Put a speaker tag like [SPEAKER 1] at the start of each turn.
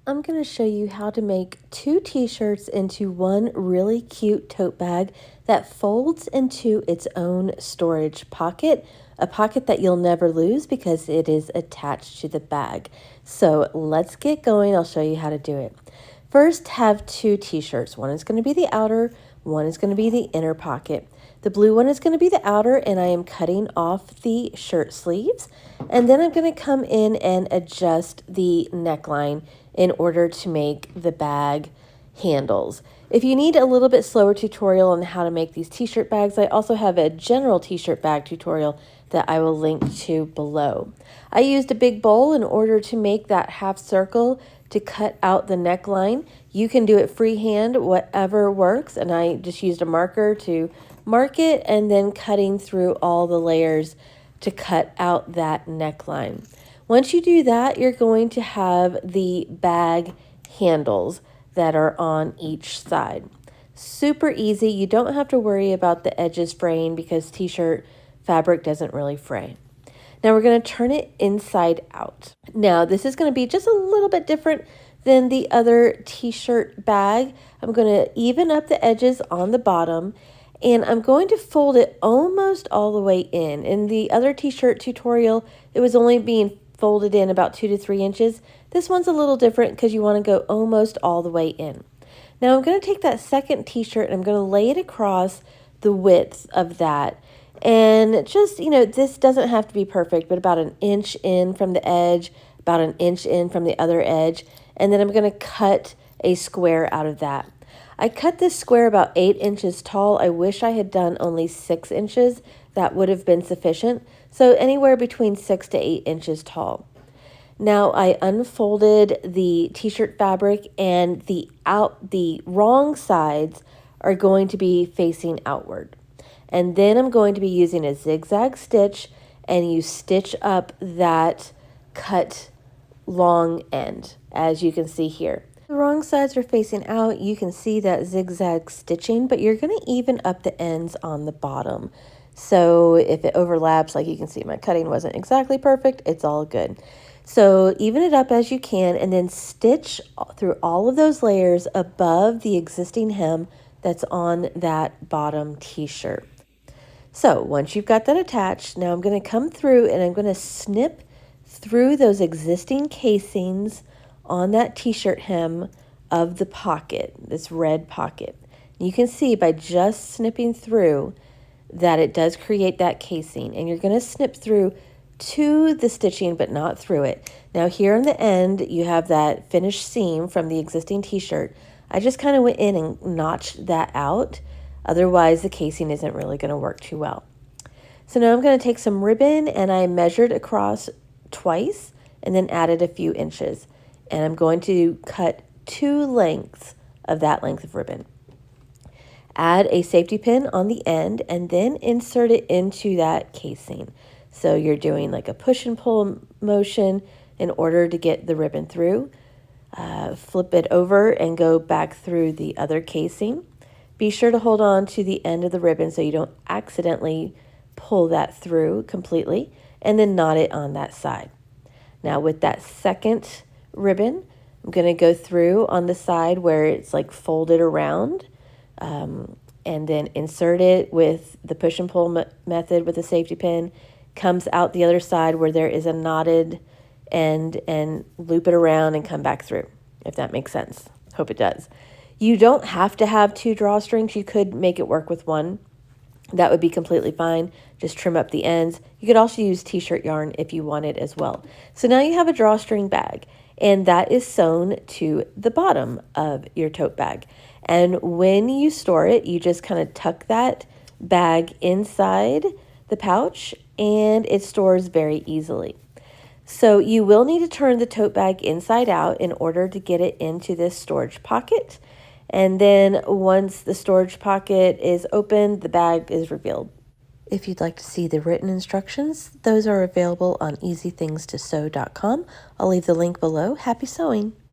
[SPEAKER 1] I'm going to show you how to make two t-shirts into one really cute tote bag that folds into its own storage pocket, a pocket that you'll never lose because it is attached to the bag. So let's get going. I'll show you how to do it. First, have two t-shirts. One is going to be the outer, one is going to be the inner pocket. The blue one is going to be the outer, and I am cutting off the shirt sleeves. And then I'm going to come in and adjust the neckline in order to make the bag handles. If you need a little bit slower tutorial on how to make these t-shirt bags, I also have a general t-shirt bag tutorial that I will link to below. I used a big bowl in order to make that half circle to cut out the neckline. You can do it freehand, whatever works, and I just used a marker to mark it and then cutting through all the layers to cut out that neckline. Once you do that, you're going to have the bag handles that are on each side. Super easy. You don't have to worry about the edges fraying because t-shirt fabric doesn't really fray. Now we're going to turn it inside out. Now this is going to be just a little bit different than the other t-shirt bag. I'm going to even up the edges on the bottom, and I'm going to fold it almost all the way in. In the other t-shirt tutorial, it was only being folded in about 2 to 3 inches. This one's a little different because you want to go almost all the way in. Now I'm going to take that second t-shirt and I'm going to lay it across the width of that. And just, this doesn't have to be perfect, but about 1 inch in from the edge, about 1 inch in from the other edge. And then I'm going to cut a square out of that. I cut this square about 8 inches tall. I wish I had done only 6 inches. That would have been sufficient. So anywhere between 6 to 8 inches tall. Now I unfolded the t-shirt fabric, and the wrong sides are going to be facing outward. And then I'm going to be using a zigzag stitch, and you stitch up that cut long end, as you can see here. The wrong sides are facing out. You can see that zigzag stitching, but you're going to even up the ends on the bottom. So if it overlaps, like you can see, my cutting wasn't exactly perfect. It's all good. So even it up as you can, and then stitch through all of those layers above the existing hem that's on that bottom t-shirt. So once you've got that attached, now I'm going to come through and I'm going to snip through those existing casings on that t-shirt hem of the pocket, this red pocket. You can see by just snipping through that it does create that casing, and you're going to snip through to the stitching but not through it. Now here on the end you have that finished seam from the existing t-shirt. I just kind of went in and notched that out, otherwise the casing isn't really going to work too well. So now I'm going to take some ribbon, and I measured across twice and then added a few inches, and I'm going to cut 2 lengths of that length of ribbon. Add a safety pin on the end and then insert it into that casing. So you're doing like a push and pull motion in order to get the ribbon through. Flip it over and go back through the other casing. Be sure to hold on to the end of the ribbon so you don't accidentally pull that through completely, and then knot it on that side. Now with that second ribbon, I'm going to go through on the side where it's like folded around, and then insert it with the push and pull method with a safety pin. Comes out the other side where there is a knotted end, and loop it around and come back through, if that makes sense. Hope it does. You don't have to have 2 drawstrings. You could make it work with 1. That would be completely fine. Just trim up the ends. You could also use t-shirt yarn if you wanted as well. So now you have a drawstring bag, and that is sewn to the bottom of your tote bag. And when you store it, you just kind of tuck that bag inside the pouch, and it stores very easily. So you will need to turn the tote bag inside out in order to get it into this storage pocket. And then once the storage pocket is open, the bag is revealed. If you'd like to see the written instructions, those are available on easythingstosew.com. I'll leave the link below. Happy sewing!